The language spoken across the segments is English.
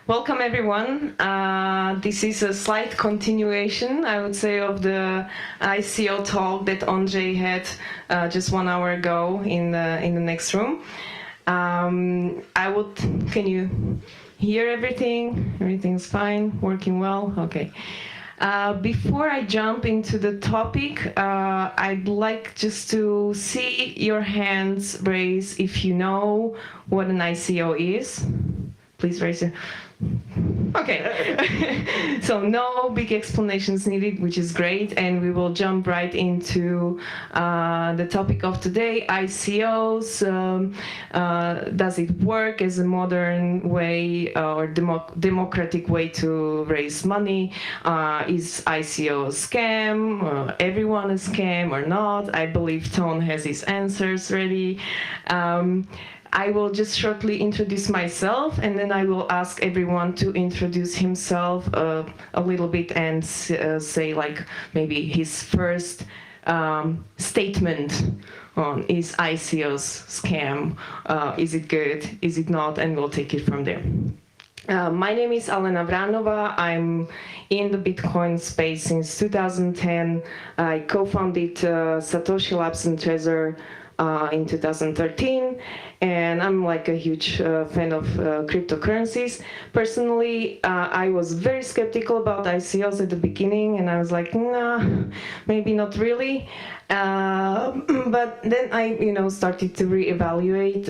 Welcome everyone. This is a slight continuation, I would say, of the ICO talk that Andrzej had just 1 hour ago in the next room. Can you hear everything? Everything's fine, working well? Okay. Before I jump into the topic, I'd like just to see your hands raised if you know what an ICO is. Please raise your... Okay, so no big explanations needed, which is great, and we will jump right into the topic of today, ICOs. Does it work as a modern way or democratic way to raise money? Is ICO a scam? Everyone a scam or not? I believe Tone has his answers ready. I will just shortly introduce myself, and then I will ask everyone to introduce himself a little bit and say, like, maybe his first statement on is ICO's scam, is it good, is it not, and we'll take it from there. My name is Alena Vranova. I'm in the Bitcoin space since 2010. I co-founded Satoshi Labs and Trezor in 2013, and I'm like a huge fan of cryptocurrencies. Personally, I was very skeptical about ICOs at the beginning, and I was like, nah, maybe not really. But then I, started to reevaluate,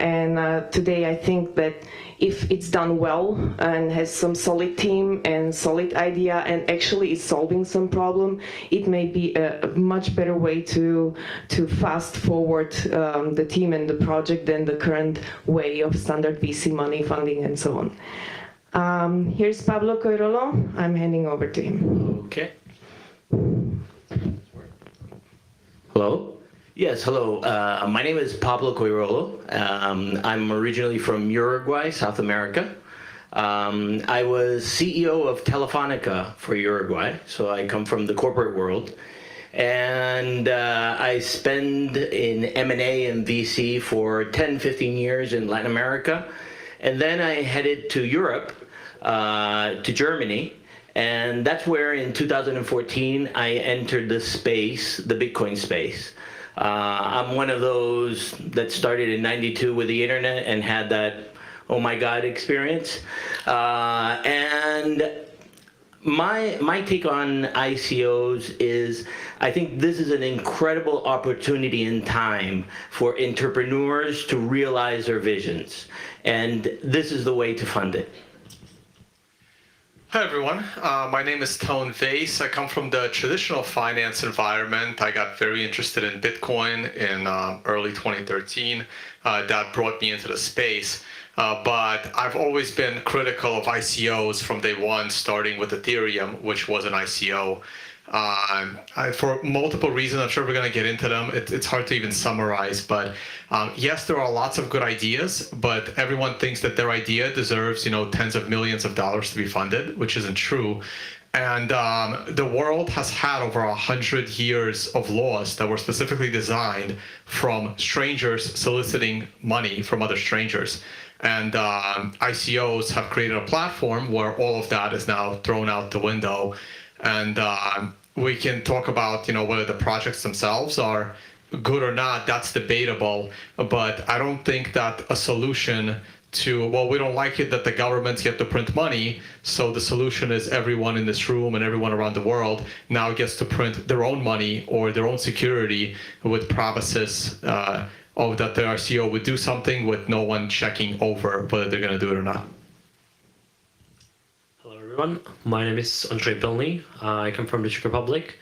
and today I think that if it's done well and has some solid team and solid idea and actually is solving some problem, it may be a much better way to fast forward the team and the project than the current way of standard VC money funding and so on. Here's Pablo Coirolo. I'm handing over to him. Okay. Hello? Yes, hello. My name is Pablo Coirolo. I'm originally from Uruguay, South America. I was CEO of Telefonica for Uruguay, so I come from the corporate world. And I spend in M&A and VC for 10, 15 years in Latin America. And then I headed to Europe, to Germany. And that's where in 2014, I entered the space, the Bitcoin space. I'm one of those that started in '92 with the internet and had that, oh my God, experience. And my take on ICOs is, I think this is an incredible opportunity in time for entrepreneurs to realize their visions. And this is the way to fund it. Hi everyone, my name is Tone Vase. I come from the traditional finance environment. I got very interested in Bitcoin in early 2013. That brought me into the space. But I've always been critical of ICOs from day one, starting with Ethereum, which was an ICO. For multiple reasons, I'm sure we're going to get into them. It's hard to even summarize, but yes, there are lots of good ideas, but everyone thinks that their idea deserves, tens of millions of dollars to be funded, which isn't true. And the world has had over 100 years of laws that were specifically designed from strangers soliciting money from other strangers. And ICOs have created a platform where all of that is now thrown out the window. And we can talk about, whether the projects themselves are good or not. That's debatable. But I don't think that a solution to, well, we don't like it that the governments get to print money, so the solution is everyone in this room and everyone around the world now gets to print their own money or their own security with promises that the ICO would do something with no one checking over whether they're going to do it or not. Everyone. My name is Andrzej Pilny. I come from the Czech Republic.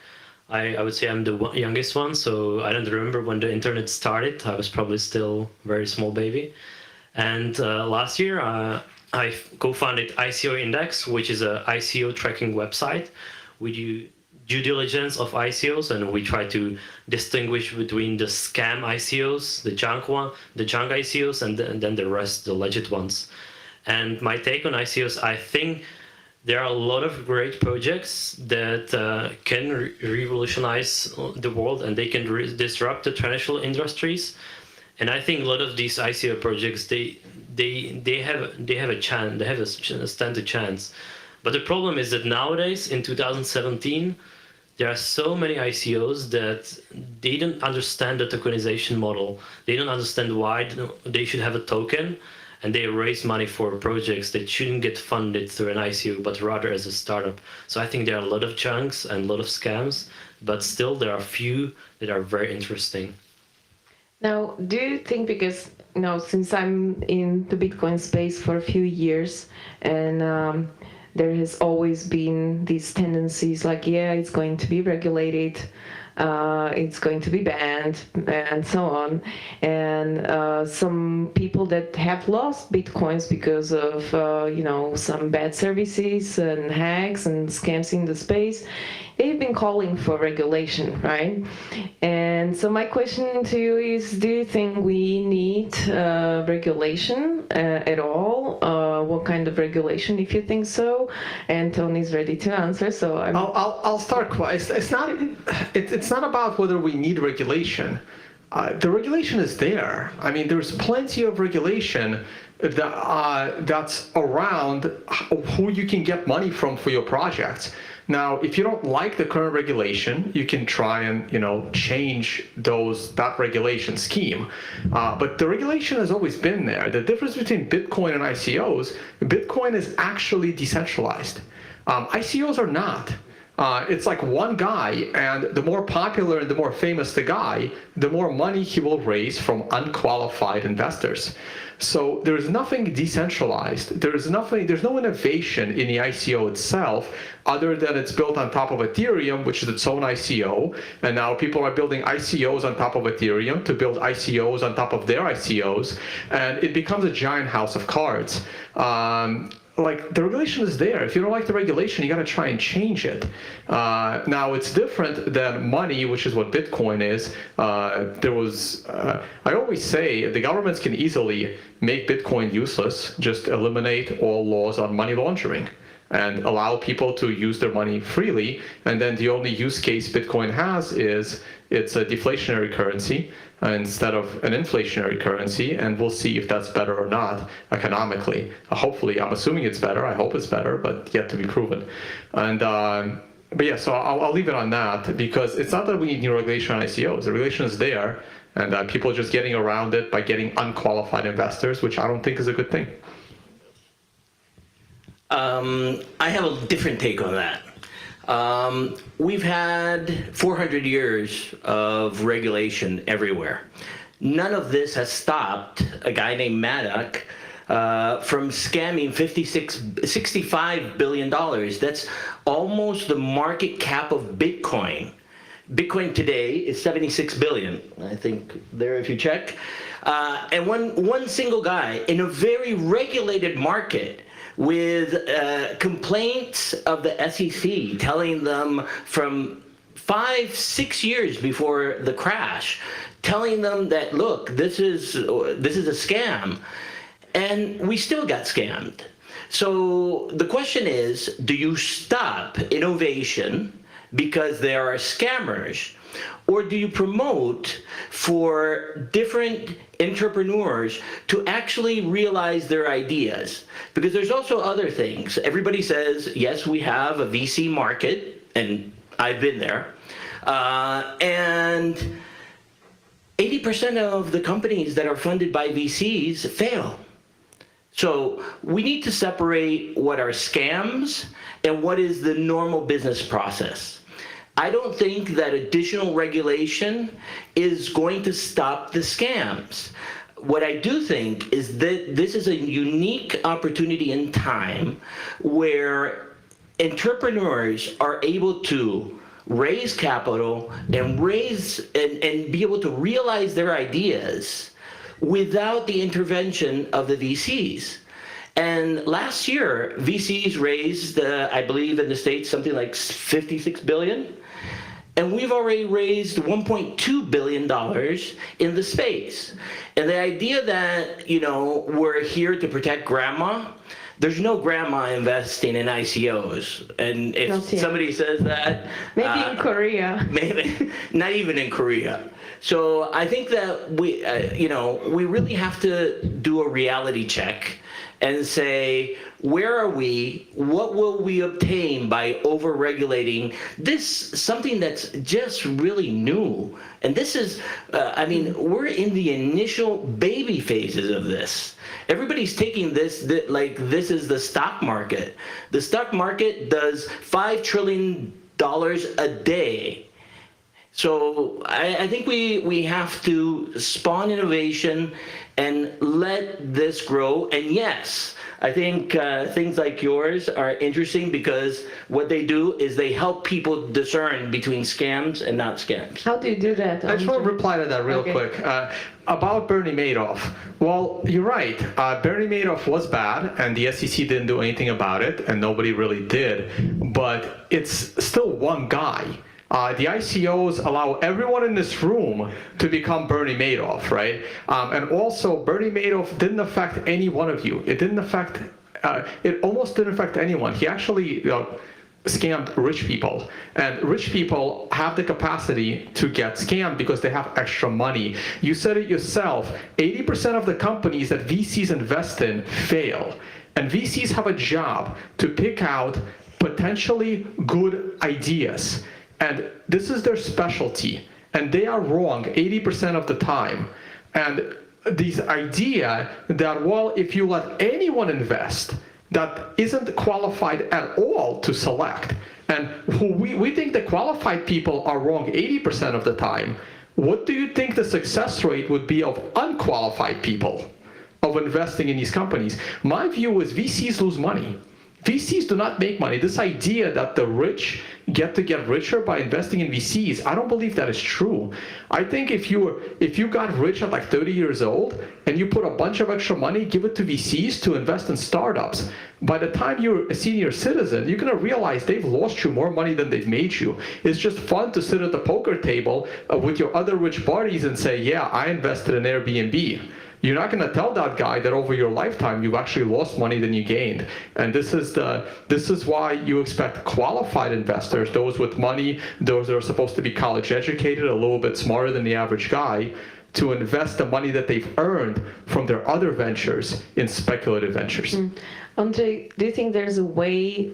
I would say I'm the youngest one, so I don't remember when the internet started. I was probably still a very small baby. And last year, I co-founded ICO Index, which is an ICO tracking website. We do due diligence of ICOs, and we try to distinguish between the scam ICOs, the junk ICOs, and then the rest, the legit ones. And my take on ICOs, I think there are a lot of great projects that can revolutionize the world, and they can disrupt the traditional industries. And I think a lot of these ICO projects, they have a chance, they have a standard chance. But the problem is that nowadays, in 2017, there are so many ICOs that they don't understand the tokenization model. They don't understand why they should have a token, and they raise money for projects that shouldn't get funded through an ICO, but rather as a startup. So I think there are a lot of chunks and a lot of scams, but still there are few that are very interesting. Now, do you think, because since I'm in the Bitcoin space for a few years, and there has always been these tendencies like, yeah, it's going to be regulated, it's going to be banned, and so on. And some people that have lost Bitcoins because of, some bad services and hacks and scams in the space, they've been calling for regulation, right? And so my question to you is, do you think we need regulation at all? What kind of regulation, if you think so? And Tony's ready to answer, so I'll start. It's not about whether we need regulation. The regulation is there. I mean, there's plenty of regulation that's around who you can get money from for your projects. Now, if you don't like the current regulation, you can try and change that regulation scheme. But the regulation has always been there. The difference between Bitcoin and ICOs, Bitcoin is actually decentralized. ICOs are not. It's like one guy, and the more popular and the more famous the guy, the more money he will raise from unqualified investors. So there's nothing decentralized. There's no innovation in the ICO itself, other than it's built on top of Ethereum, which is its own ICO. And now people are building ICOs on top of Ethereum to build ICOs on top of their ICOs. And it becomes a giant house of cards. The regulation is there. If you don't like the regulation, you got to try and change it. Now, it's different than money, which is what Bitcoin is. I always say the governments can easily make Bitcoin useless, just eliminate all laws on money laundering and allow people to use their money freely. And then the only use case Bitcoin has is it's a deflationary currency instead of an inflationary currency, and we'll see if that's better or not economically. Hopefully, I'm assuming it's better. I hope it's better, but yet to be proven. And but yeah, so I'll leave it on that, because it's not that we need new regulation on ICOs. The regulation is there, and people are just getting around it by getting unqualified investors, which I don't think is a good thing. I have a different take on that. We've had 400 years of regulation everywhere. None of this has stopped a guy named Maddock from scamming $65 billion. That's almost the market cap of Bitcoin. Bitcoin today is 76 billion, I think, there if you check. And one single guy in a very regulated market, with complaints of the SEC telling them from 5-6 years before the crash, telling them that, look, this is a scam, and we still got scammed. So the question is, do you stop innovation because there are scammers, or do you promote for different entrepreneurs to actually realize their ideas? Because there's also other things. Everybody says, yes, we have a VC market, and I've been there, and 80% of the companies that are funded by VCs fail. So we need to separate what are scams and what is the normal business process. I don't think that additional regulation is going to stop the scams. What I do think is that this is a unique opportunity in time where entrepreneurs are able to raise capital and be able to realize their ideas without the intervention of the VCs. And last year, VCs raised, I believe in the States, something like 56 billion. And we've already raised $1.2 billion in the space. And the idea that, we're here to protect grandma, there's no grandma investing in ICOs. And if Not yet. somebody says that, Maybe in Korea. maybe not even in Korea. So I think that we really have to do a reality check and say, where are we? What will we obtain by over-regulating this, something that's just really new? And this is, we're in the initial baby phases of this. Everybody's taking this like this is the stock market. The stock market does $5 trillion a day. So I think we have to spawn innovation and let this grow. And yes, I think things like yours are interesting because what they do is they help people discern between scams and not scams. How do you do that? I just want to reply to that real quick. About Bernie Madoff. Well, you're right. Bernie Madoff was bad, and the SEC didn't do anything about it, and nobody really did. But it's still one guy. The ICOs allow everyone in this room to become Bernie Madoff, right? And also, Bernie Madoff didn't affect any one of you. It didn't affect, it almost didn't affect anyone. He actually scammed rich people. And rich people have the capacity to get scammed because they have extra money. You said it yourself, 80% of the companies that VCs invest in fail. And VCs have a job to pick out potentially good ideas. And this is their specialty. And they are wrong 80% of the time. And this idea that, well, if you let anyone invest that isn't qualified at all to select, and who we think the qualified people are wrong 80% of the time, what do you think the success rate would be of unqualified people of investing in these companies? My view is VCs lose money. VCs do not make money. This idea that the rich get richer by investing in VCs, I don't believe that is true. I think if you got rich at like 30 years old and you put a bunch of extra money, give it to VCs to invest in startups, by the time you're a senior citizen, you're gonna realize they've lost you more money than they've made you. It's just fun to sit at the poker table with your other rich buddies and say, yeah, I invested in Airbnb. You're not going to tell that guy that over your lifetime you've actually lost money than you gained. And this is why you expect qualified investors, those with money, those that are supposed to be college educated, a little bit smarter than the average guy, to invest the money that they've earned from their other ventures in speculative ventures. Andrzej, do you think there's a way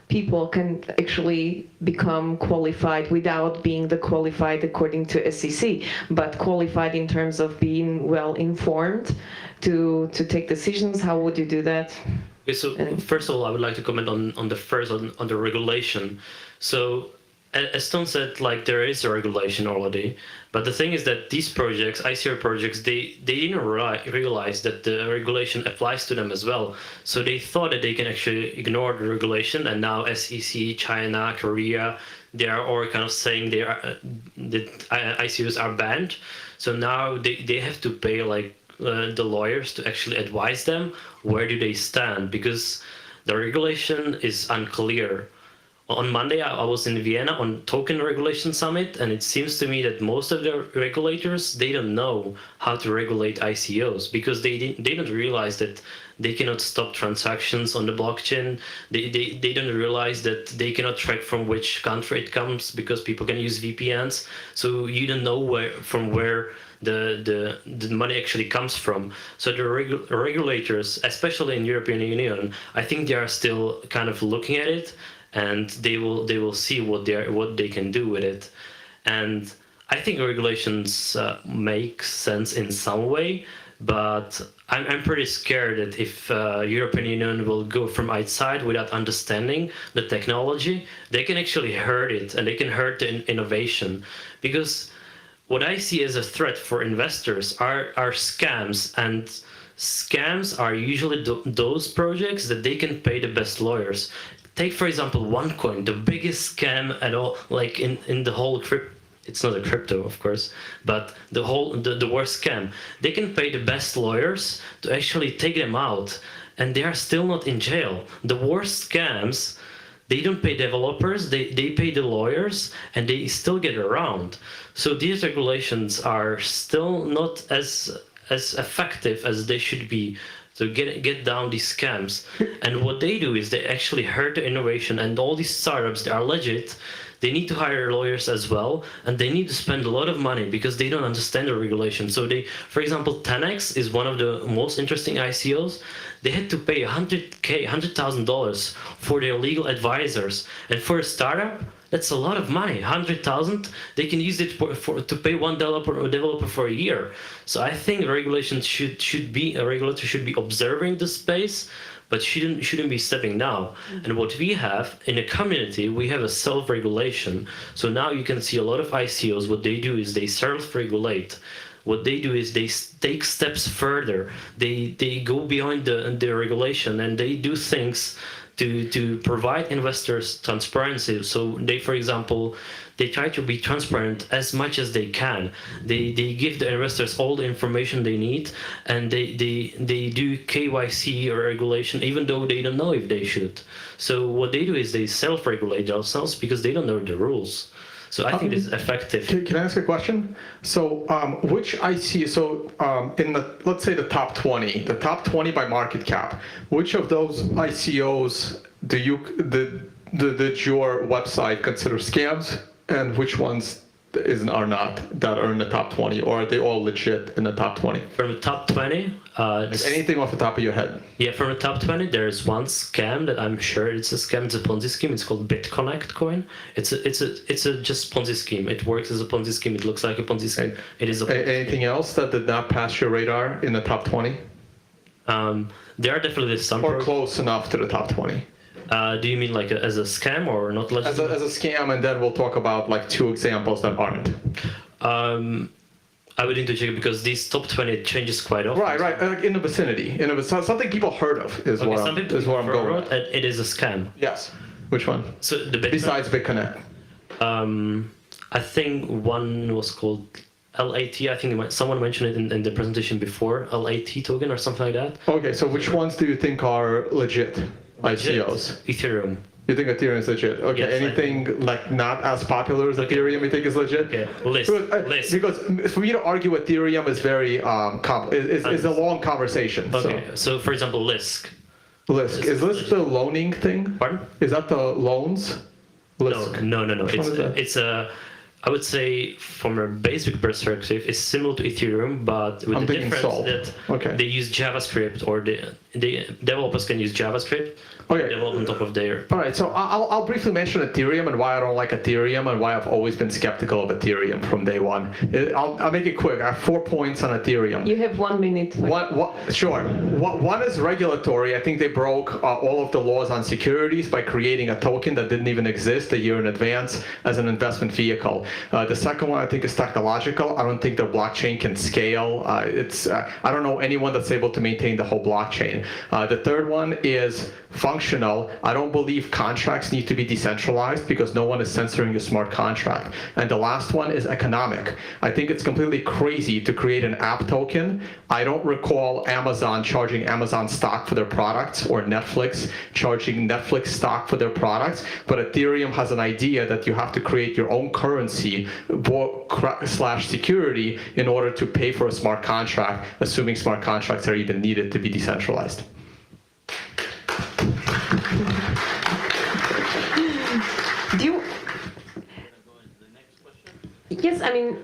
people can actually become qualified without being the qualified according to SEC, but qualified in terms of being well informed to take decisions? How would you do that? Okay, so first of all, I would like to comment on the regulation. So as Tom said, like there is a regulation already, but the thing is that these projects, ICO projects, they didn't realize that the regulation applies to them as well. So they thought that they can actually ignore the regulation, and now SEC, China, Korea, they are all kind of saying that ICOs are banned. So now they have to pay like the lawyers to actually advise them where do they stand, because the regulation is unclear. On Monday, I was in Vienna on Token Regulation Summit, and it seems to me that most of the regulators, they don't know how to regulate ICOs because they don't realize that they cannot stop transactions on the blockchain. They don't realize that they cannot track from which country it comes because people can use VPNs. So you don't know where the money actually comes from. So the regulators, especially in European Union, I think they are still kind of looking at it, and they will see what they can do with it. And I think regulations make sense in some way, but I'm pretty scared that if European Union will go from outside without understanding the technology, they can actually hurt it, and they can hurt the innovation. Because what I see as a threat for investors are scams, and scams are usually those projects that they can pay the best lawyers. Take, for example, OneCoin, the biggest scam at all, like in the whole crypto. It's not a crypto, of course, but the worst scam. They can pay the best lawyers to actually take them out, and they are still not in jail. The worst scams, they don't pay developers, they pay the lawyers, and they still get around. So these regulations are still not as effective as they should be So get down these scams. And what they do is they actually hurt the innovation, and all these startups, they are legit. They need to hire lawyers as well, and they need to spend a lot of money because they don't understand the regulation. So they, for example, 10x is one of the most interesting ICOs. They had to pay $100,000 for their legal advisors, and for a startup, that's a lot of money. 100,000. They can use it to pay one developer for a year. So I think regulation should be a regulator should be observing the space, but shouldn't be stepping down. And what we have in a community, we have a self-regulation. So now you can see a lot of ICOs. What they do is they self-regulate. What they do is they take steps further. They go beyond the regulation, and they do things to provide investors transparency. So they, for example, they try to be transparent as much as they can. They give the investors all the information they need, and they do KYC or regulation, even though they don't know if they should. So what they do is they self-regulate themselves because they don't know the rules. So I think it's effective. Can I ask a question? So which IC, so in the, let's say the top 20 by market cap, which of those ICOs did your website consider scams, and which ones are not, that are in the top 20, or are they all legit in the top 20? From the top 20, anything off the top of your head? Yeah, from the top 20, there's one scam that I'm sure it's a scam. It's a Ponzi scheme. It's called BitConnect coin. It's a just Ponzi scheme. It works as a Ponzi scheme. It looks like a Ponzi scheme. It is a Ponzi anything scheme. else that did not pass your radar in the top 20? There are definitely some. Or close enough to the top 20? Do you mean like as a scam or not? As a scam, and then we'll talk about like 2 examples that aren't. I would need to check because these top 20 it changes quite often. Right. Like in the vicinity. Something people heard of is what I'm going with. It is a scam. Yes. Which one? So the Besides BitConnect. I think one was called LAT. I think someone mentioned it in the presentation before. LAT token or something like that. Okay, so which ones do you think are legit ICOs? Ethereum. You think Ethereum is legit? Okay, yes, anything like not as popular as Ethereum you think is legit? Okay, list. Because for me to argue Ethereum is very is a long conversation. Okay, so for example, Lisk. Lisk. Is Lisk the loaning thing? Pardon? Is that the loans? Lisk. No. It's I would say from a basic perspective, it's similar to Ethereum, but with the difference that they use JavaScript, or the developers can use JavaScript. Okay. Develop on top of their. All right, so I'll briefly mention Ethereum and why I don't like Ethereum and why I've always been skeptical of Ethereum from day one. I'll make it quick. I have 4 points on Ethereum. You have 1 minute. Sure. One is regulatory. I think they broke all of the laws on securities by creating a token that didn't even exist a year in advance as an investment vehicle. The second one I think is technological. I don't think their blockchain can scale. I don't know anyone that's able to maintain the whole blockchain. The third one is functional. I don't believe contracts need to be decentralized because no one is censoring a smart contract. And the last one is economic. I think it's completely crazy to create an app token. I don't recall Amazon charging Amazon stock for their products or Netflix charging Netflix stock for their products, but Ethereum has an idea that you have to create your own currency / security in order to pay for a smart contract, assuming smart contracts are even needed to be decentralized. Yes, I mean,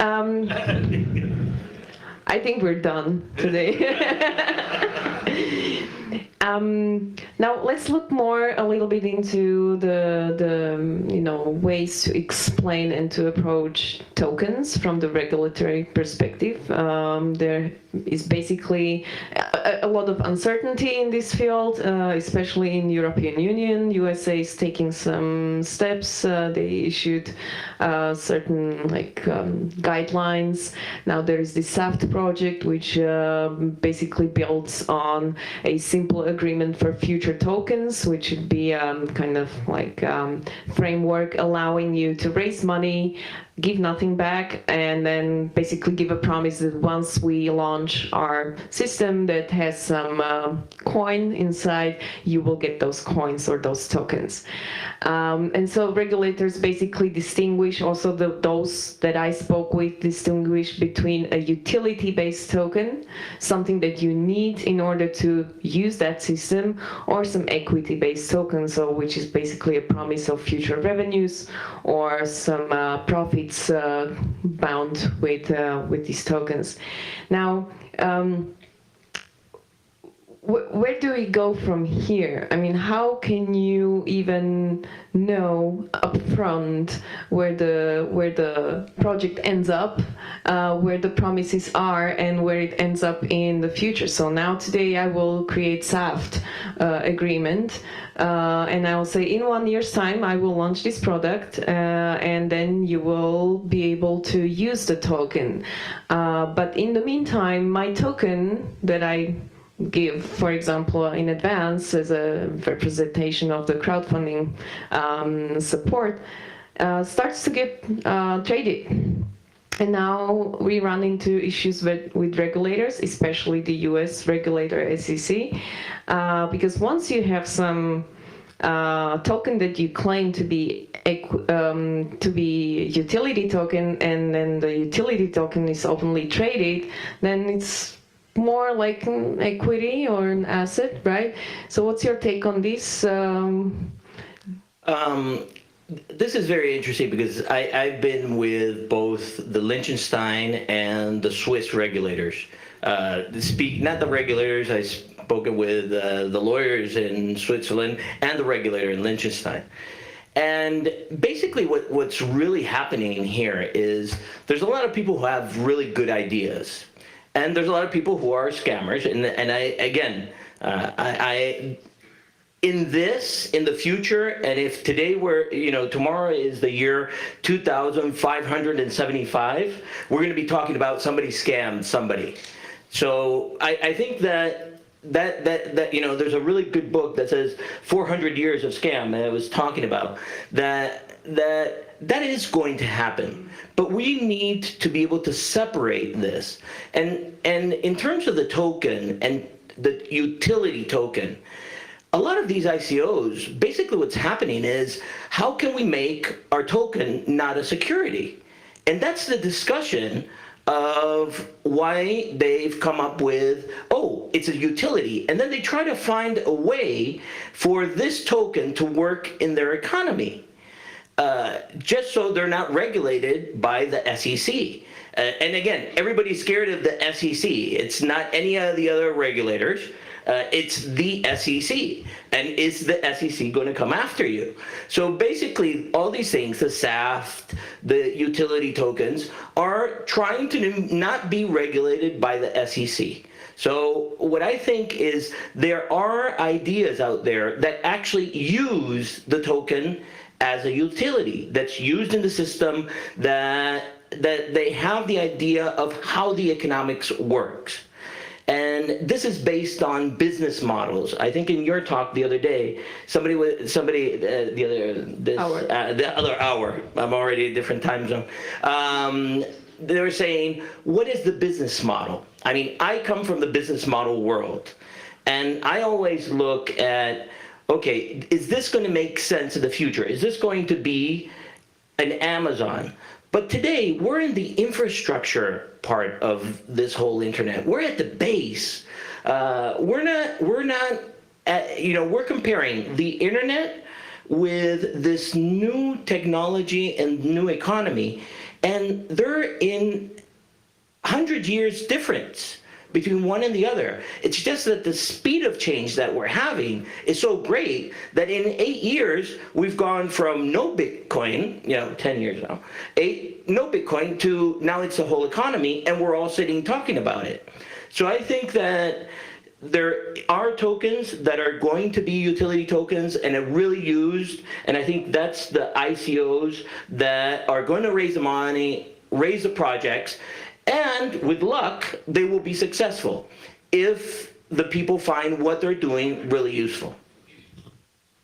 I think we're done today. Now let's look a little bit into the ways to explain and to approach tokens from the regulatory perspective. There is basically a lot of uncertainty in this field, especially in European Union. USA is taking some steps. They issued certain guidelines. Now there is the SAFT project, which basically builds on a agreement for future tokens, which would be kind of like framework allowing you to raise money, give nothing back, and then basically give a promise that once we launch our system that has some coin inside, you will get those coins or those tokens. And so regulators basically distinguish, also those that I spoke with distinguish between a utility-based token, something that you need in order to use that system, or some equity-based token, so which is basically a promise of future revenues or some profits bound with these tokens. Now, where do we go from here? I mean, how can you even know upfront where the project ends up, where the promises are, and where it ends up in the future? So now today I will create SAFT agreement, and I will say in 1 year's time I will launch this product, and then you will be able to use the token. But in the meantime, my token that I give, for example, in advance as a representation of the crowdfunding support, starts to get traded. And now we run into issues with regulators, especially the US regulator SEC, because once you have some token that you claim to be utility token, and then the utility token is openly traded, then it's more like an equity or an asset, right? So what's your take on this? This is very interesting because I've been with both the Liechtenstein and the Swiss regulators. Not the regulators, I've spoken with the lawyers in Switzerland and the regulator in Liechtenstein. And basically what's really happening here is there's a lot of people who have really good ideas. And there's a lot of people who are scammers, and in the future, and if today tomorrow is the year 2575, we're going to be talking about somebody scammed somebody. So I think that there's a really good book that says 400 years of scam that I was talking about, that is going to happen. But we need to be able to separate this. And in terms of the token and the utility token, a lot of these ICOs, basically what's happening is, how can we make our token not a security? And that's the discussion of why they've come up with, oh, it's a utility. And then they try to find a way for this token to work in their economy. Just so they're not regulated by the SEC. And again, everybody's scared of the SEC. It's not any of the other regulators. It's the SEC. And is the SEC going to come after you? So basically, all these things, the SAFT, the utility tokens, are trying to not be regulated by the SEC. So what I think is there are ideas out there that actually use the token as a utility that's used in the system, that they have the idea of how the economics works. And this is based on business models. I think in your talk the other day, the other hour, I'm already a different time zone, they were saying, what is the business model? I mean, I come from the business model world, and I always look at, okay, is this going to make sense in the future? Is this going to be an Amazon? But today, we're in the infrastructure part of this whole internet. We're at the base. We're comparing the internet with this new technology and new economy, and they're in 100 years difference between one and the other. It's just that the speed of change that we're having is so great that in 8 years, we've gone from no Bitcoin, 10 years now, no Bitcoin to now it's the whole economy, and we're all sitting talking about it. So I think that there are tokens that are going to be utility tokens and are really used, and I think that's the ICOs that are going to raise the money, raise the projects, and with luck, they will be successful. If the people find what they're doing really useful?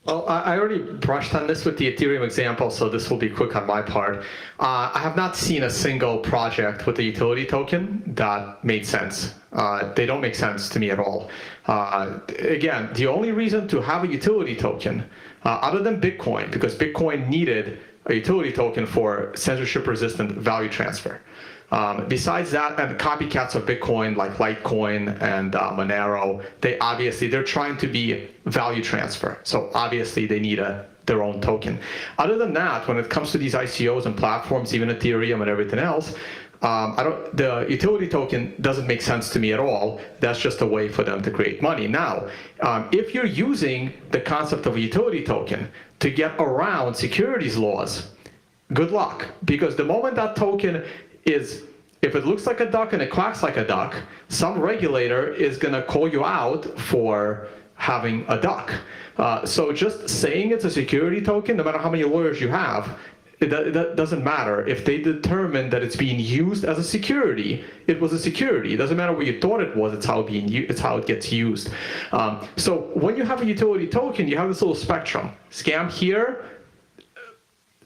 Well, I already brushed on this with the Ethereum example, so this will be quick on my part. I have not seen a single project with a utility token that made sense. They don't make sense to me at all. Again, the only reason to have a utility token, other than Bitcoin, because Bitcoin needed a utility token for censorship-resistant value transfer. Besides that, and copycats of Bitcoin like Litecoin and Monero, they're trying to be value transfer. So obviously they need their own token. Other than that, when it comes to these ICOs and platforms, even Ethereum and everything else, the utility token doesn't make sense to me at all. That's just a way for them to create money. Now, if you're using the concept of a utility token to get around securities laws, good luck, because the moment that token is, if it looks like a duck and it quacks like a duck, some regulator is going to call you out for having a duck. So just saying it's a security token, no matter how many lawyers you have, that doesn't matter. If they determine that it's being used as a security, it was a security. It doesn't matter what you thought it was, it's how it gets used. So when you have a utility token, you have this little spectrum. Scam here,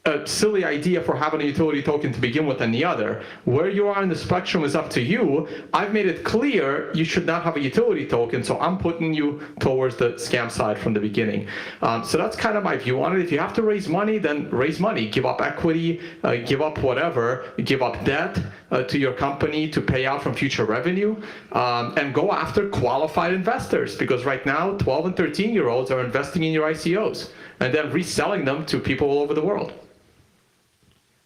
a silly idea for having a utility token to begin with than the other. Where you are in the spectrum is up to you. I've made it clear you should not have a utility token, so I'm putting you towards the scam side from the beginning. So that's kind of my view on it. If you have to raise money, then raise money. Give up equity, give up whatever, give up debt to your company to pay out from future revenue, and go after qualified investors, because right now 12 and 13-year-olds are investing in your ICOs and then reselling them to people all over the world.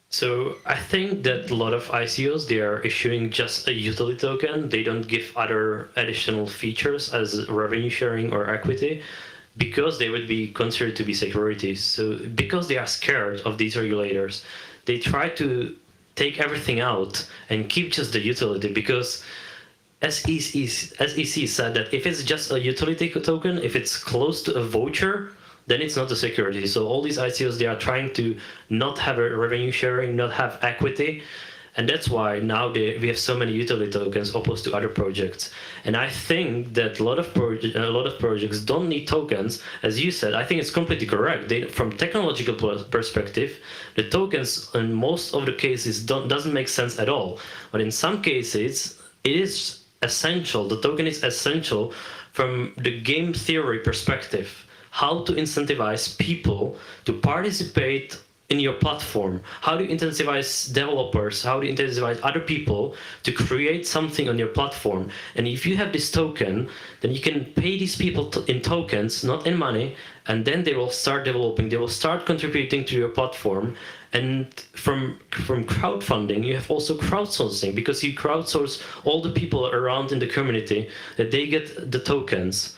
So I think that a lot of ICOs, they are issuing just a utility token. They don't give other additional features as revenue sharing or equity, because they would be considered to be securities. So because they are scared of these regulators, they try to take everything out and keep just the utility, because SEC said that if it's just a utility token, if it's close to a voucher, then it's not a security. So all these ICOs, they are trying to not have a revenue sharing, not have equity. And that's why now we have so many utility tokens opposed to other projects. And I think that a lot of projects don't need tokens. As you said, I think it's completely correct. From technological perspective, the tokens in most of the cases doesn't make sense at all. But in some cases, it is essential. The token is essential from the game theory perspective. How to incentivize people to participate in your platform, how do you incentivize developers, how do you incentivize other people to create something on your platform. And if you have this token, then you can pay these people in tokens, not in money, and then they will start developing, they will start contributing to your platform. And from crowdfunding, you have also crowdsourcing, because you crowdsource all the people around in the community that they get the tokens.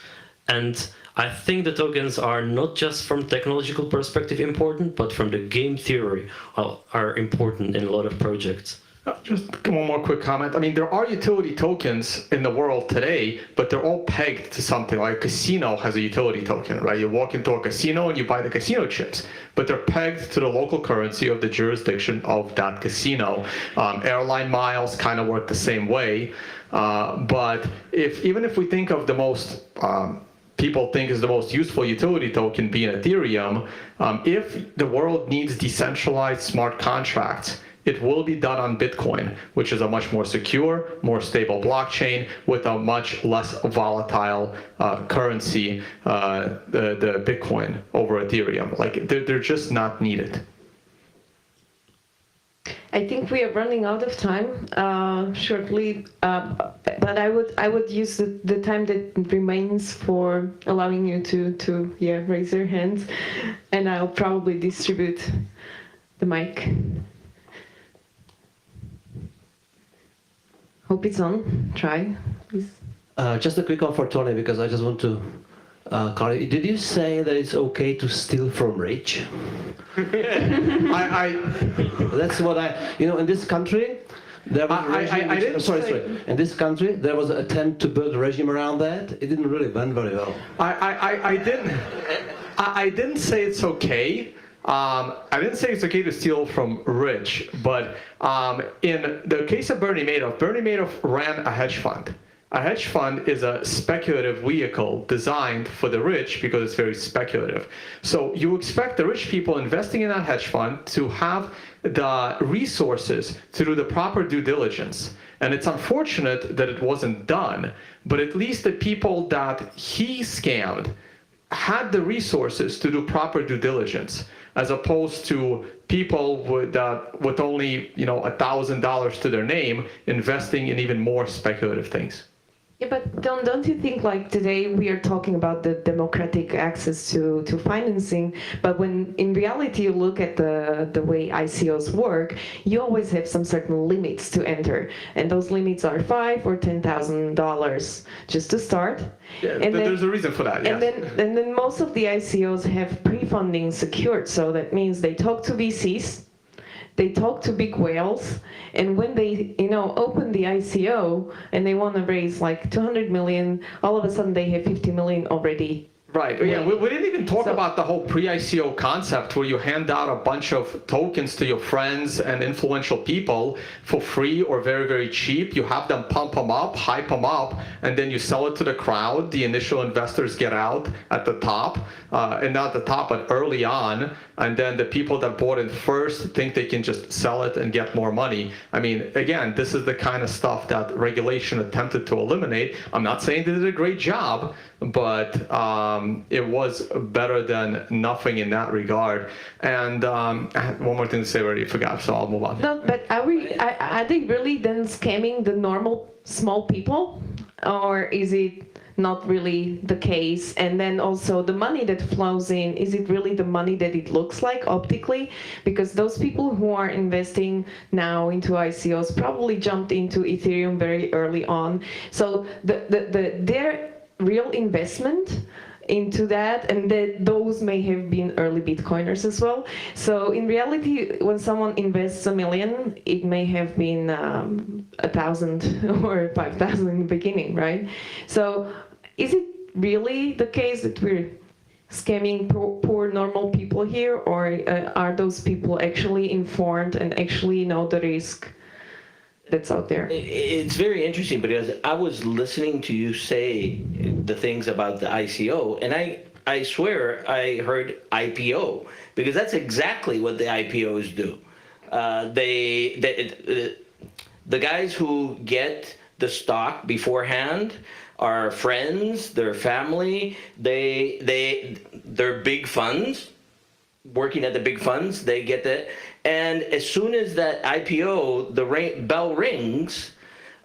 And I think the tokens are not just from technological perspective important, but from the game theory are important in a lot of projects. Just one more quick comment. I mean, there are utility tokens in the world today, but they're all pegged to something. Like casino has a utility token, right? You walk into a casino and you buy the casino chips, but they're pegged to the local currency of the jurisdiction of that casino. Airline miles kind of work the same way. But even if we think of the most people think is the most useful utility token being Ethereum, if the world needs decentralized smart contracts, it will be done on Bitcoin, which is a much more secure, more stable blockchain with a much less volatile currency, the Bitcoin over Ethereum. Like they're just not needed. I think we are running out of time shortly, but I would use the time that remains for allowing you to raise your hands, and I'll probably distribute the mic. Hope it's on. Try, please. Just a quick one for Tony, because I just want to clarify. Did you say that it's okay to steal from rich? That's what in this country, there was sorry. In this country, there was an attempt to build a regime around that. It didn't really went very well. I didn't say it's okay. I didn't say it's okay to steal from rich, but in the case of Bernie Madoff ran a hedge fund. A hedge fund is a speculative vehicle designed for the rich because it's very speculative. So you expect the rich people investing in that hedge fund to have the resources to do the proper due diligence. And it's unfortunate that it wasn't done, but at least the people that he scammed had the resources to do proper due diligence, as opposed to people with only $1,000 to their name investing in even more speculative things. Yeah, but don't you think, like, today we are talking about the democratic access to financing, but when in reality you look at the way ICOs work, you always have some certain limits to enter, and those limits are $5,000 or $10,000 just to start. Yeah, and there's a reason for that. Yes. And then most of the ICOs have pre-funding secured, so that means they talk to VCs. They talk to big whales, and when they, open the ICO and they want to raise like 200 million, all of a sudden they have 50 million already. Right. Yeah, we didn't even talk about the whole pre-ICO concept where you hand out a bunch of tokens to your friends and influential people for free or very, very cheap. You have them pump them up, hype them up, and then you sell it to the crowd. The initial investors get out at the top, and not the top, but early on. And then the people that bought it first think they can just sell it and get more money. I mean, again, this is the kind of stuff that regulation attempted to eliminate. I'm not saying they did a great job, but it was better than nothing in that regard. And I had one more thing to say, I already forgot, so I'll move on. No, but are they really then scamming the normal small people, or is it not really the case? And then also the money that flows in, is it really the money that it looks like optically? Because those people who are investing now into ICOs probably jumped into Ethereum very early on. So their real investment into that, and that those may have been early Bitcoiners as well. So in reality, when someone invests $1 million, it may have been 1,000 or 5,000 in the beginning, right? So is it really the case that we're scamming poor normal people here, or are those people actually informed and actually know the risk that's out there? It's very interesting because I was listening to you say the things about the ICO, and I swear I heard IPO, because that's exactly what the IPOs do. The guys who get the stock beforehand are friends, their family, they're big funds, working at the big funds, they get that. And as soon as that IPO, the bell rings,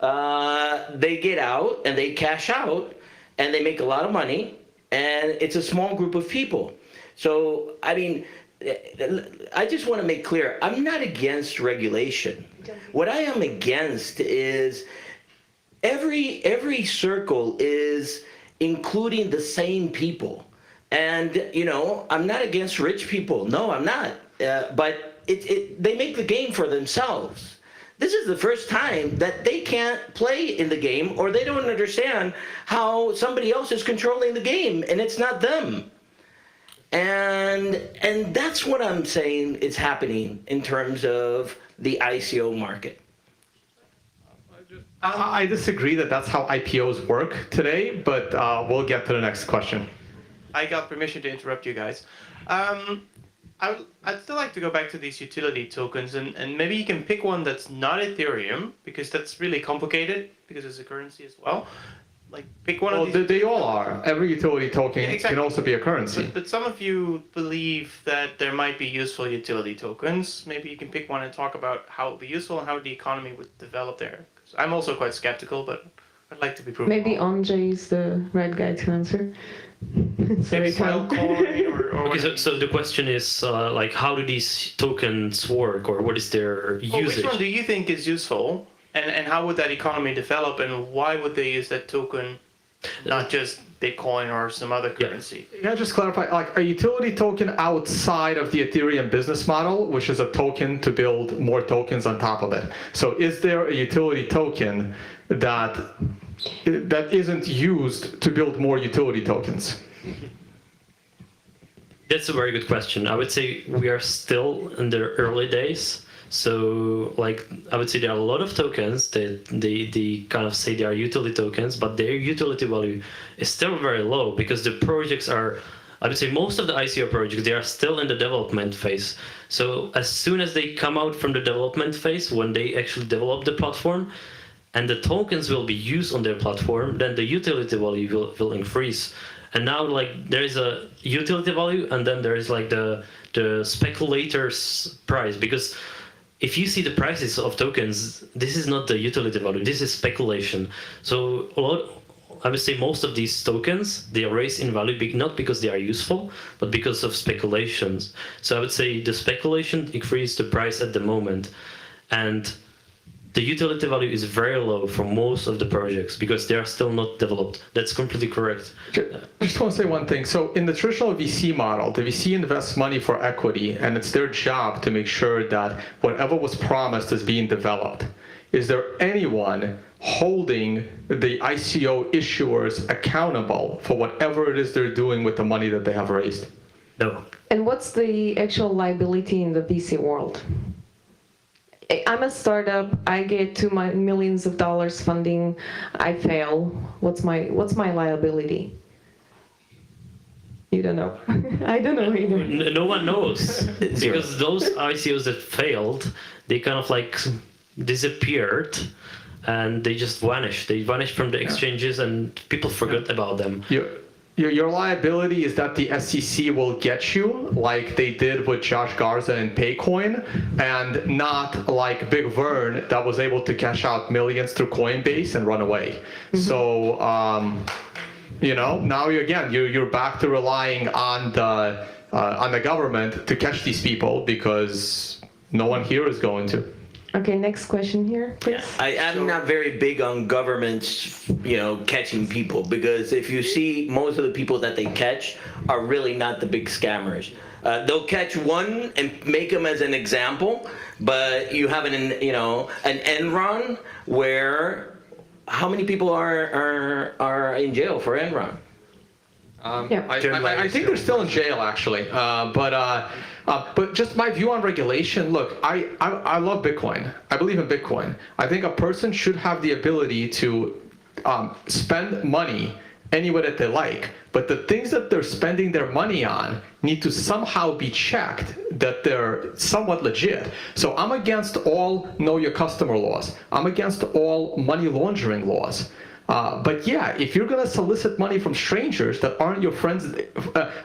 they get out and they cash out and they make a lot of money, and it's a small group of people. So, I mean, I just want to make clear, I'm not against regulation. What I am against is every circle is including the same people. And, I'm not against rich people. No, I'm not. But they make the game for themselves. This is the first time that they can't play in the game, or they don't understand how somebody else is controlling the game, and it's not them. And that's what I'm saying is happening in terms of the ICO market. I disagree that that's how IPOs work today, but we'll get to the next question. I got permission to interrupt you guys. I'd still like to go back to these utility tokens, and maybe you can pick one that's not Ethereum, because that's really complicated, because it's a currency as well. Like, pick one of these. They all are. Every utility token can also be a currency. But some of you believe that there might be useful utility tokens. Maybe you can pick one and talk about how it would be useful and how the economy would develop there. I'm also quite skeptical, but I'd like to be proven Maybe wrong. Andre is the right guy to answer. Sorry, Kyle. So the question is, how do these tokens work, or what is their usage? Which one do you think is useful, and how would that economy develop, and why would they use that token, not just Bitcoin or some other currency? Can I just clarify, like a utility token outside of the Ethereum business model, which is a token to build more tokens on top of it. So is there a utility token that isn't used to build more utility tokens? That's a very good question. I would say we are still in the early days. So like I would say there are a lot of tokens that they kind of say they are utility tokens, but their utility value is still very low because the projects are, I would say most of the ICO projects, they are still in the development phase. So as soon as they come out from the development phase, when they actually develop the platform and the tokens will be used on their platform, then the utility value will increase. And now like there is a utility value and then there is like the speculator's price, because if you see the prices of tokens, this is not the utility value, this is speculation. So I would say most of these tokens, they are raised in value not because they are useful, but because of speculations. So I would say the speculation increased the price at the moment. And the utility value is very low for most of the projects because they are still not developed. That's completely correct. I just want to say one thing. So in the traditional VC model, the VC invests money for equity, and it's their job to make sure that whatever was promised is being developed. Is there anyone holding the ICO issuers accountable for whatever it is they're doing with the money that they have raised? No. And what's the actual liability in the VC world? I'm a startup. I get millions of dollars funding. I fail. What's my liability? You don't know. I don't know either. No one knows because those ICOs that failed, they kind of like disappeared and they just vanished. They vanished from the exchanges and people forgot about them. Your liability is that the SEC will get you like they did with Josh Garza and Paycoin, and not like Big Vern that was able to cash out millions through Coinbase and run away. Mm-hmm. So, now you're back to relying on the government to catch these people because no one here is going to. Okay, next question here, please. I'm not very big on governments, catching people, because if you see most of the people that they catch are really not the big scammers. They'll catch one and make them as an example, but you have an Enron where how many people are in jail for Enron? I think they're still in jail actually, but just my view on regulation. Look, I love Bitcoin. I believe in Bitcoin. I think a person should have the ability to spend money any way that they like, but the things that they're spending their money on need to somehow be checked that they're somewhat legit. So I'm against all know your customer laws. I'm against all money laundering laws. But yeah, if you're going to solicit money from strangers that aren't your friends,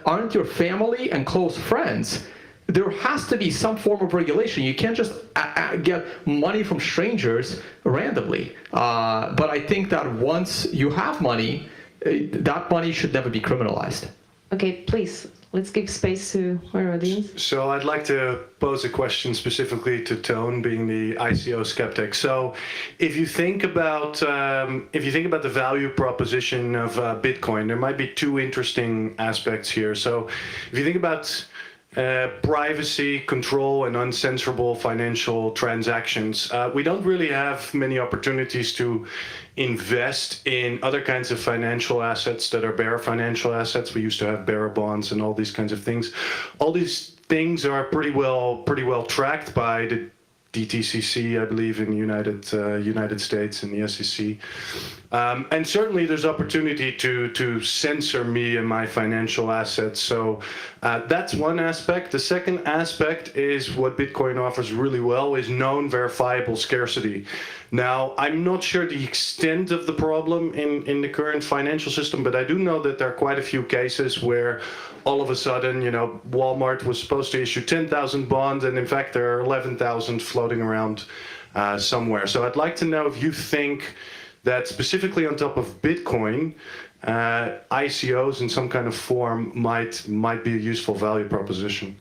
aren't your family and close friends, there has to be some form of regulation. You can't just get money from strangers randomly. But I think that once you have money, that money should never be criminalized. Okay, please, let's give space to our audience. So I'd like to pose a question specifically to Tone, being the ICO skeptic. So if you think about the value proposition of Bitcoin, there might be two interesting aspects here. So if you think about privacy, control, and uncensorable financial transactions, we don't really have many opportunities to invest in other kinds of financial assets that are bearer financial assets. We used to have bearer bonds and all these kinds of things. All these things are pretty well tracked by the DTCC, I believe, in the United States and the SEC. And certainly there's opportunity to censor me and my financial assets. So that's one aspect. The second aspect is what Bitcoin offers really well is known verifiable scarcity. Now, I'm not sure the extent of the problem in the current financial system, but I do know that there are quite a few cases where all of a sudden, Walmart was supposed to issue 10,000 bonds, and in fact, there are 11,000 floating around somewhere. So I'd like to know if you think that specifically on top of Bitcoin, ICOs in some kind of form might be a useful value proposition.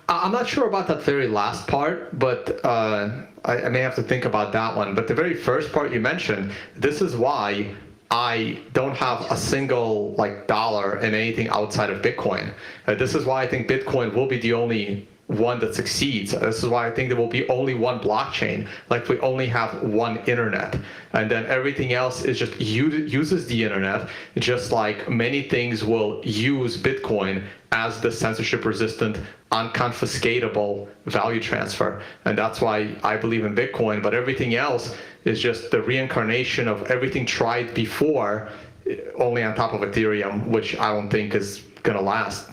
I'm not sure about that very last part, but I may have to think about that one. But the very first part you mentioned, this is why I don't have a single dollar in anything outside of Bitcoin. This is why I think Bitcoin will be the only one that succeeds. This is why I think there will be only one blockchain, like we only have one internet. And then everything else is just uses the internet, just like many things will use Bitcoin as the censorship-resistant, unconfiscatable value transfer. And that's why I believe in Bitcoin, but everything else is just the reincarnation of everything tried before, only on top of Ethereum, which I don't think is gonna last.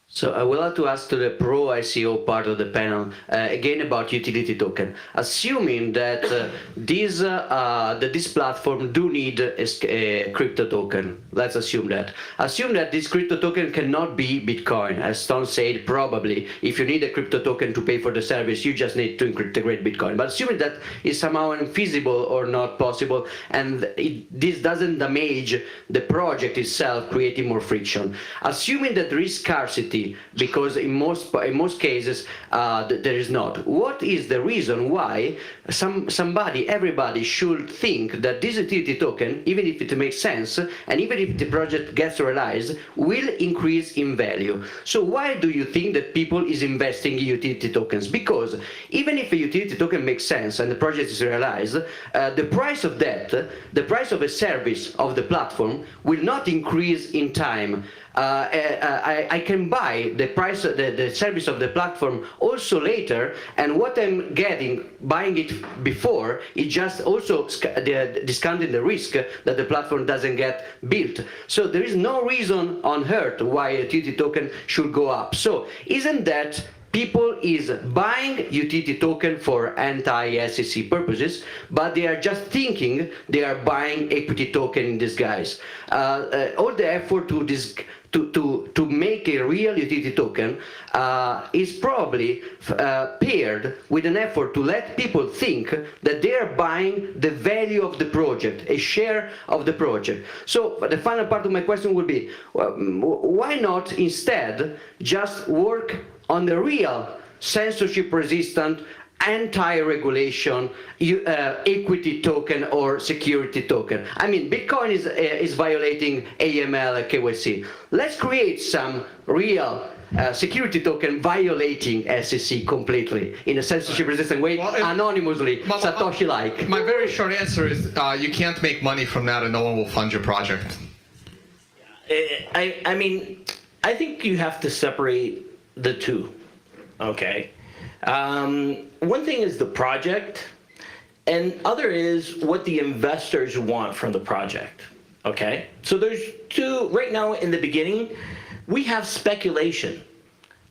So I would like to ask to the pro-ICO part of the panel, again about utility token. Assuming that this platform do need a crypto token, let's assume that. Assume that this crypto token cannot be Bitcoin. As Stone said, probably, if you need a crypto token to pay for the service, you just need to integrate Bitcoin. But assuming that is somehow infeasible or not possible, and this doesn't damage the project itself, creating more friction. Assuming that there is scarcity, because in most cases there is not. What is the reason why everybody should think that this utility token, even if it makes sense, and even if the project gets realized, will increase in value? So why do you think that people is investing in utility tokens? Because even if a utility token makes sense and the project is realized, the price of that, the price of a service of the platform will not increase in time. I can buy the service of the platform also later, and what I'm getting buying it before is just also discounting the risk that the platform doesn't get built. So there is no reason on earth why a utility token should go up. So isn't that people is buying utility token for anti-SEC purposes, but they are just thinking they are buying equity token in disguise. All the effort to make a real utility token is probably paired with an effort to let people think that they are buying the value of the project, a share of the project. So the final part of my question would be, why not instead just work on the real censorship-resistant, anti-regulation equity token or security token? I mean, Bitcoin is violating AML, KYC. Let's create some real security token violating SEC completely in a censorship-resistant way, anonymously, Satoshi-like. My very short answer is you can't make money from that, and no one will fund your project. I mean, I think you have to separate the two, okay? One thing is the project, and other is what the investors want from the project, okay? So there's two, right now in the beginning, we have speculation.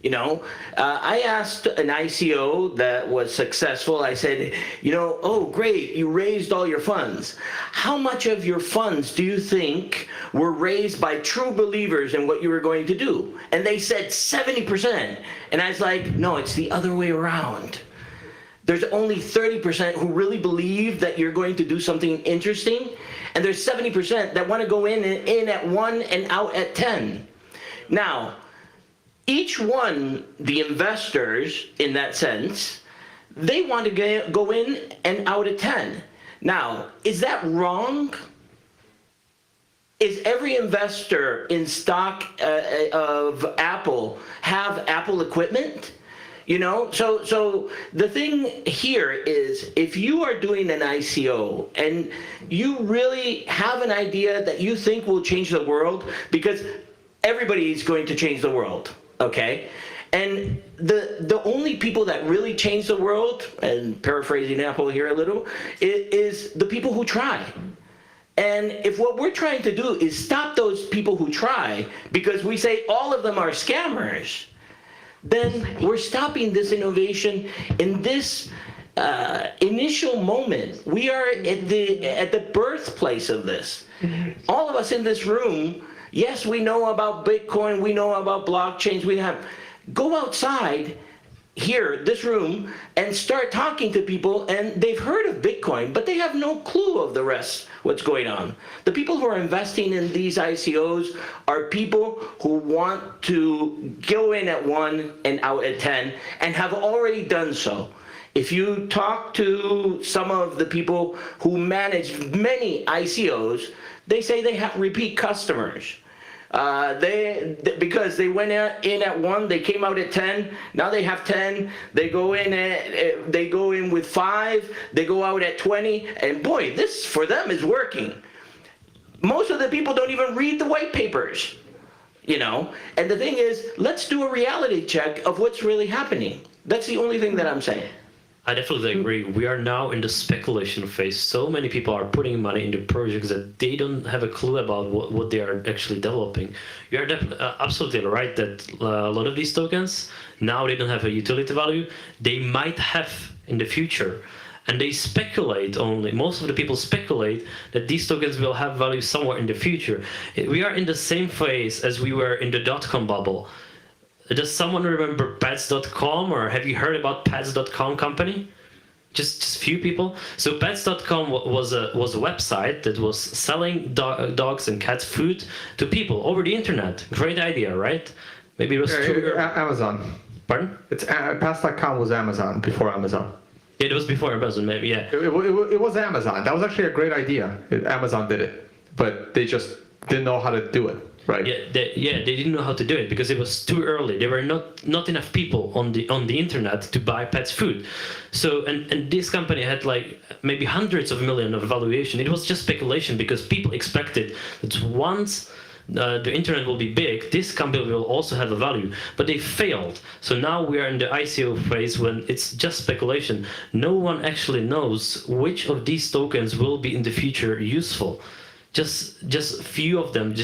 You know, I asked an ICO that was successful, I said, you know, oh great, you raised all your funds. How much of your funds do you think were raised by true believers in what you were going to do? And they said 70%. And I was like, no, it's the other way around. There's only 30% who really believe that you're going to do something interesting, and there's 70% that want to go in at 1 and out at 10. Now, each one, the investors in that sense, they want to go in and out at 10. Now, is that wrong? Is every investor in stock of Apple have Apple equipment? You know, so the thing here is, if you are doing an ICO and you really have an idea that you think will change the world, because everybody is going to change the world. Okay, and the only people that really change the world, and paraphrasing Apple here a little, is the people who try. And if what we're trying to do is stop those people who try, because we say all of them are scammers, then we're stopping this innovation in this initial moment. We are at the birthplace of this. All of us in this room, yes, we know about Bitcoin, we know about blockchains, go outside here, this room, and start talking to people, and they've heard of Bitcoin, but they have no clue of the rest, what's going on. The people who are investing in these ICOs are people who want to go in at 1 and out at 10, and have already done so. If you talk to some of the people who manage many ICOs, they say they have repeat customers. Because they went in at 1, they came out at 10. Now they have 10. They go in with 5. They go out at 20. And boy, this for them is working. Most of the people don't even read the white papers, you know. And the thing is, let's do a reality check of what's really happening. That's the only thing that I'm saying. I definitely agree. We are now in the speculation phase. So many people are putting money into projects that they don't have a clue about what they are actually developing. You are absolutely right that a lot of these tokens, now they don't have a utility value. They might have in the future. And they speculate only. Most of the people speculate that these tokens will have value somewhere in the future. We are in the same phase as we were in the dot-com bubble. Does someone remember pets.com, or have you heard about pets.com company? Just few people. So pets.com was a website that was selling dogs and cats food to people over the internet. Great idea, right? Maybe it was Amazon. Pardon? It's pets.com was Amazon before Amazon. It was before Amazon, maybe, yeah. It was Amazon. That was actually a great idea. Amazon did it, but they just didn't know how to do it. Right. Yeah, they didn't know how to do it because it was too early. There were not enough people on the internet to buy pets food. So and this company had like maybe hundreds of millions of valuation. It was just speculation because people expected that once the internet will be big, this company will also have a value. But they failed. So now we are in the ICO phase when it's just speculation. No one actually knows which of these tokens will be in the future useful. Just few of them.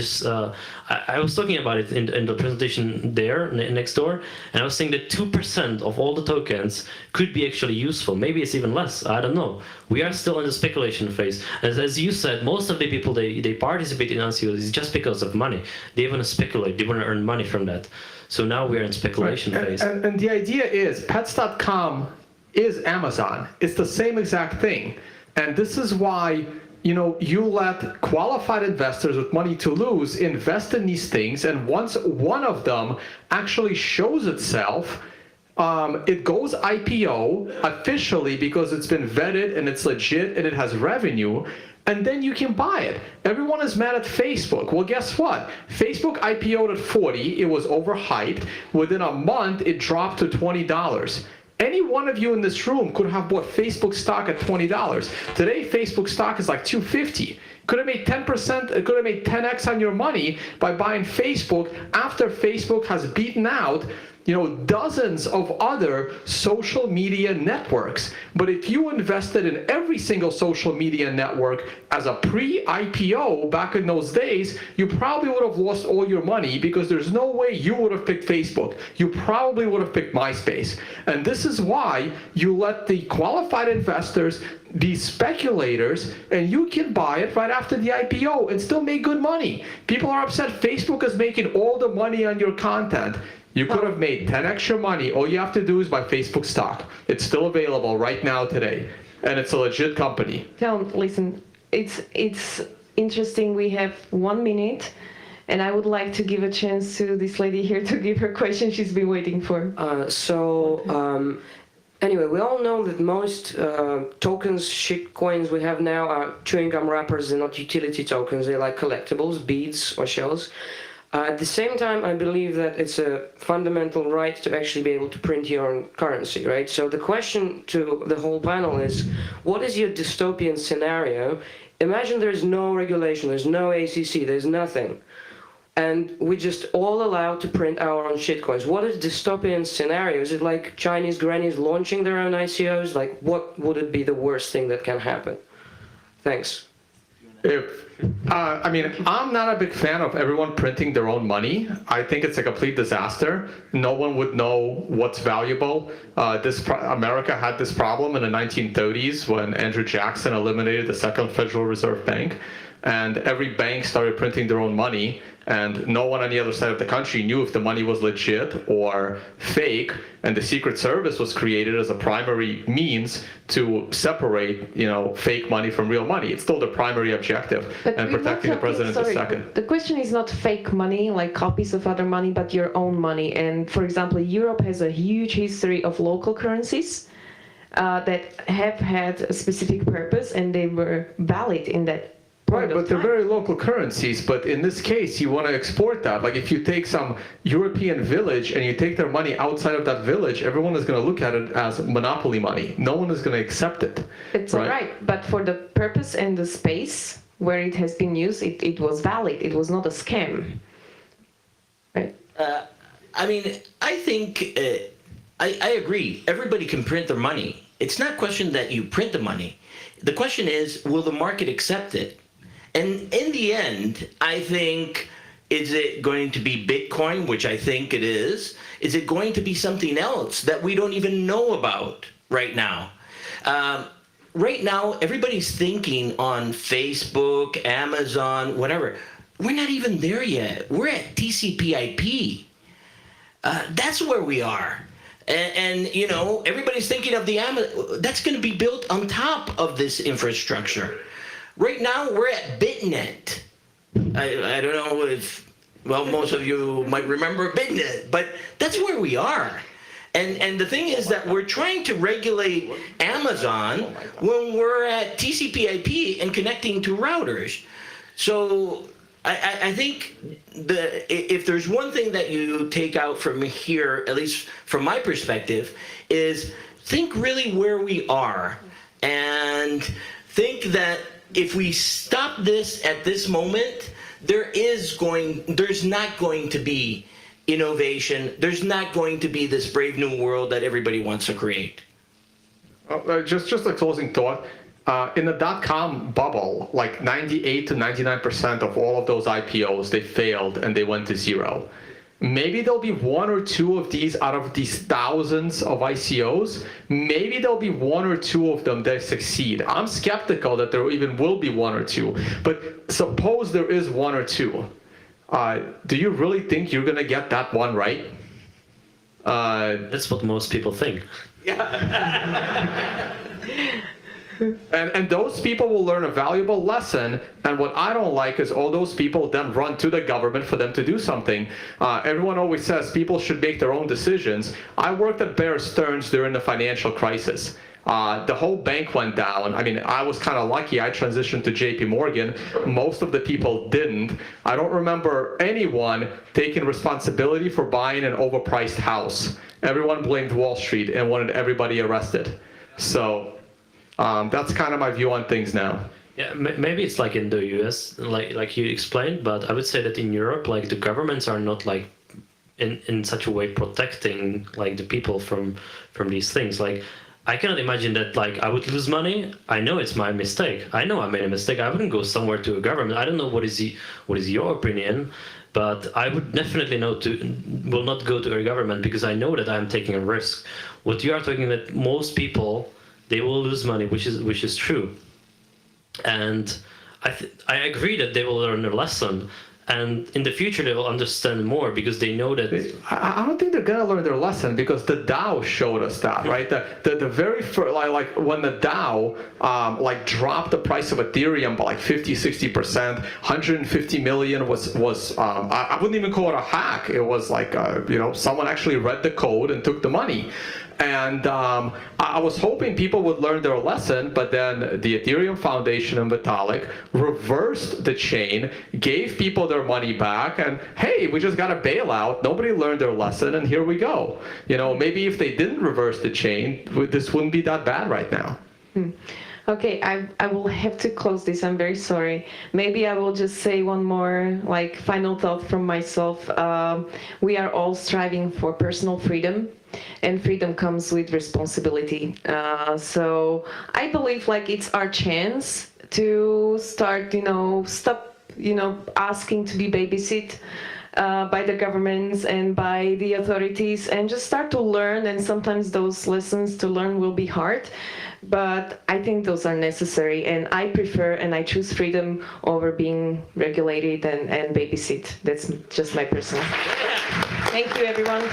I was talking about it in the presentation there next door, and I was saying that 2% of all the tokens could be actually useful. Maybe it's even less. I don't know. We are still in the speculation phase. As you said, most of the people they participate in ICOs is just because of money. They want to speculate. They want to earn money from that. So now we're in speculation phase. And the idea is pets.com is Amazon. It's the same exact thing, and this is why. You let qualified investors with money to lose invest in these things, and once one of them actually shows itself, it goes IPO officially because it's been vetted and it's legit and it has revenue, and then you can buy it. Everyone is mad at Facebook. Well, guess what? Facebook IPO'd at 40. It was overhyped. Within a month, it dropped to $20. Any one of you in this room could have bought Facebook stock at $20. Today, Facebook stock is like $250. Could have made 10%, it could have made 10x on your money by buying Facebook after Facebook has beaten out dozens of other social media networks. But if you invested in every single social media network as a pre-IPO back in those days, you probably would have lost all your money because there's no way you would have picked Facebook. You probably would have picked MySpace. And this is why you let the qualified investors be speculators, and you can buy it right after the IPO and still make good money. People are upset Facebook is making all the money on your content. You could have made 10 extra money. All you have to do is buy Facebook stock. It's still available right now today, and it's a legit company. Listen, it's interesting. We have 1 minute, and I would like to give a chance to this lady here to give her question she's been waiting for. Anyway, we all know that most tokens, shit coins we have now are chewing gum wrappers. They're not utility tokens. They're like collectibles, beads or shells. At the same time, I believe that it's a fundamental right to actually be able to print your own currency, right? So the question to the whole panel is, what is your dystopian scenario? Imagine there's no regulation, there's no ACC, there's nothing. And we just all allowed to print our own shitcoins. What is dystopian scenario? Is it like Chinese grannies launching their own ICOs? Like, what would it be the worst thing that can happen? Thanks. I'm not a big fan of everyone printing their own money. I think it's a complete disaster. No one would know what's valuable. America had this problem in the 1930s when Andrew Jackson eliminated the Second Federal Reserve Bank, and every bank started printing their own money, and no one on the other side of the country knew if the money was legit or fake, and the Secret Service was created as a primary means to separate, fake money from real money. It's still the primary objective, and protecting the president is second. The question is not fake money, like copies of other money, but your own money. And for example, Europe has a huge history of local currencies that have had a specific purpose, and they were valid in that point Right, of but they're time. very local currencies. But in this case, you want to export that. Like if you take some European village and you take their money outside of that village, everyone is going to look at it as monopoly money. No one is going to accept it. It's all right, but for the purpose and the space where it has been used, it was valid. It was not a scam. Right? I mean, I think I agree. Everybody can print their money. It's not a question that you print the money. The question is, will the market accept it? And in the end, I think, is it going to be Bitcoin, which I think it is? Is it going to be something else that we don't even know about right now? Right now, everybody's thinking on Facebook, Amazon, whatever. We're not even there yet. We're at TCP/IP. That's where we are. And you know, everybody's thinking of the Amazon. That's going to be built on top of this infrastructure. Right now, we're at BitNet. I don't know if, well, most of you might remember BitNet, but that's where we are. And the thing is that we're trying to regulate Amazon when we're at TCP/IP and connecting to routers. So I think if there's one thing that you take out from here, at least from my perspective, is think really where we are and think that if we stop this at this moment, there's not going to be innovation. There's not going to be this brave new world that everybody wants to create. Just a closing thought. In the dot-com bubble, like 98 to 99% of all of those IPOs, they failed and they went to zero. Maybe there'll be one or two of these out of these thousands of ICOs. Maybe there'll be one or two of them that succeed. I'm skeptical that there even will be one or two. But suppose there is one or two. Do you really think you're going to get that one right? That's what most people think. And those people will learn a valuable lesson. And what I don't like is all those people then run to the government for them to do something. Everyone always says people should make their own decisions. I worked at Bear Stearns during the financial crisis. The whole bank went down. I mean, I was kind of lucky. I transitioned to JP Morgan. Most of the people didn't. I don't remember anyone taking responsibility for buying an overpriced house. Everyone blamed Wall Street and wanted everybody arrested. So that's kind of my view on things now. Yeah, maybe it's like in the US, like you explained, but I would say that in Europe, like the governments are not like in such a way protecting like the people from these things. Like I cannot imagine that like I would lose money. I know it's my mistake. I know I made a mistake. I wouldn't go somewhere to a government. I don't know what is your opinion, but I would definitely will not go to a government because I know that I'm taking a risk. What you are talking that most people, they will lose money, which is true, and I agree that they will learn a lesson, and in the future they will understand more because they know that. I don't think they're gonna learn their lesson because the Dow showed us that, right? The very first, like when the Dow like dropped the price of Ethereum by like 50-60%, 150 million was I wouldn't even call it a hack. It was like someone actually read the code and took the money. And I was hoping people would learn their lesson, but then the Ethereum Foundation and Vitalik reversed the chain, gave people their money back, and hey, we just got a bailout. Nobody learned their lesson, and here we go. Maybe if they didn't reverse the chain, this wouldn't be that bad right now. Okay, I will have to close this. I'm very sorry. Maybe I will just say one more final thought from myself. We are all striving for personal freedom, and freedom comes with responsibility. So I believe it's our chance to start, stop, asking to be babysit by the governments and by the authorities, and just start to learn. And sometimes those lessons to learn will be hard, but I think those are necessary, and I prefer and I choose freedom over being regulated and babysit. That's just my personal. Thank you, everyone.